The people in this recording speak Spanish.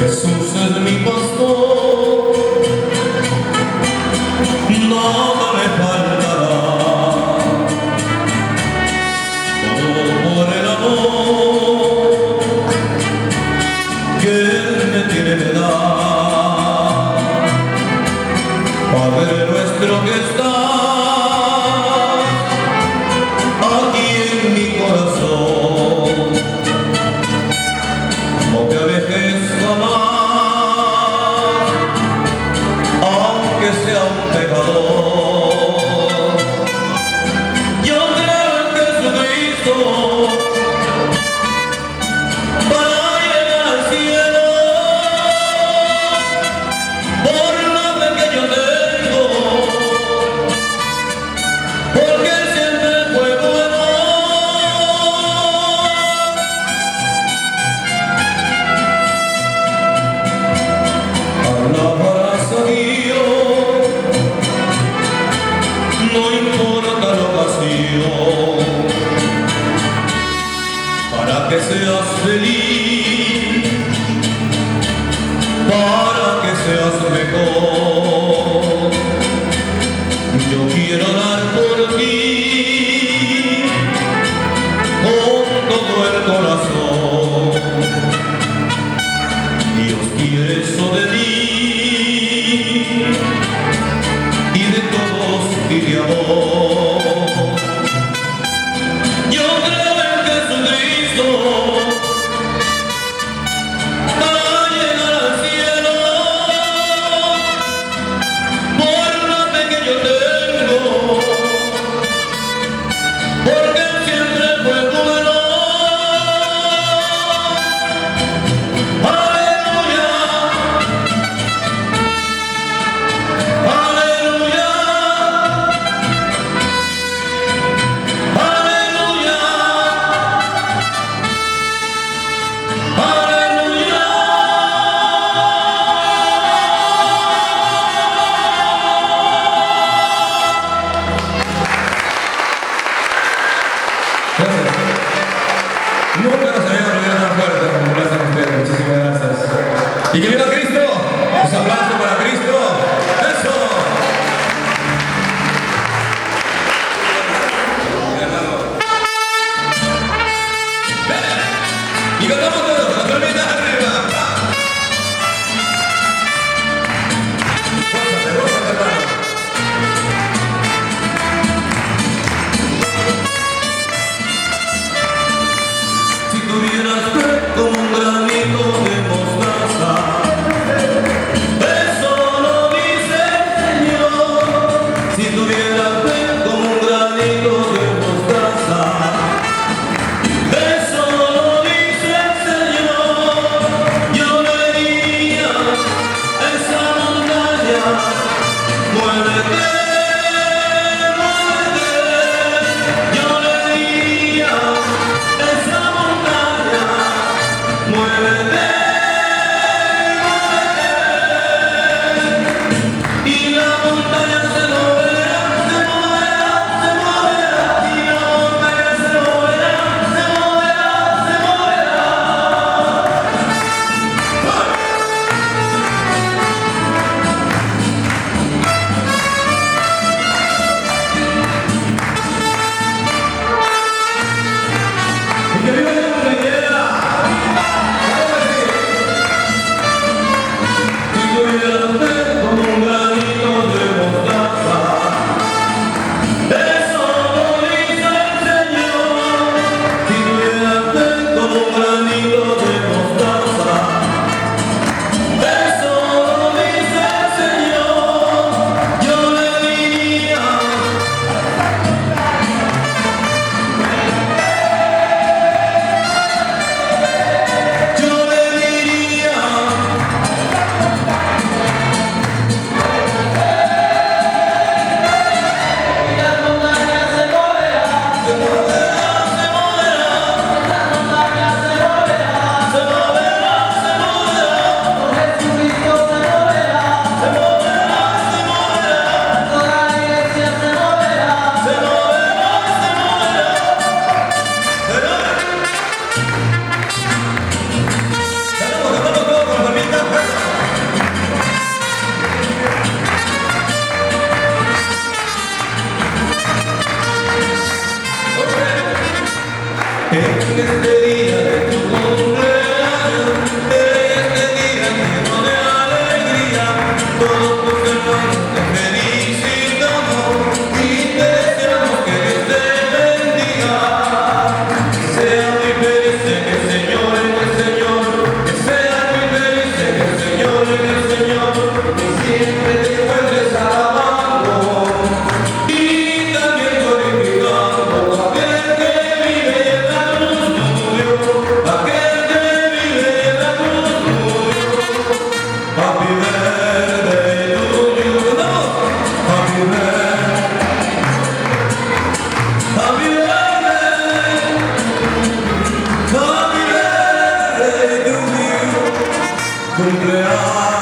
Jesús es mi pastor, nada me faltará. Todo por el amor que Él me tiene que dar. Padre nuestro que estás aquí en mi corazón, no te alejes jamás, aunque sea un pecador. Yo creo en Jesucristo para llegar al cielo, por la fe que yo tengo, porque Él siempre fue bueno. Alabarás a Dios, no importa la ocasión, para que seas feliz, para que seas mejor. Yo quiero dar por ti con todo el corazón. Dios quiere eso de ti y de todos pide amor. Yo creo en Jesucristo para llegar al cielo, por la fe que yo tengo, porque Él siempre fue bueno. Aleluya, aleluya, aleluya, aleluya. Gracias. Nunca nos habían olvidado tan fuerte como lo hacen ustedes. Muchísimas gracias. Y que viva Cristo. Un aplauso para Cristo. Eso. Y cantamos todos, las palmitas arriba. Gózate, gózate, hermano. Si tuvieras fe como un granito de mostaza, eso lo dice el Señor. Si tuvieras fe como un granito de mostaza, eso lo dice el Señor. Yo le diría a esa montaña, muévete, muévete. Yo le diría a esa montaña, este día de tu cumpleaños, este día lleno de alegría, todos tus hermanos te felicitamos y te deseamos que Dios te bendiga. Que seas muy feliz en el Señor, que seas muy feliz en el Señor, que siempre te encuentres alabando y también glorificando a aquel que vive en la luz tuyo, aquel que vive en la luz tuyo. Happy birthday to you, no, happy birthday, happy birthday to you, cumpleaños.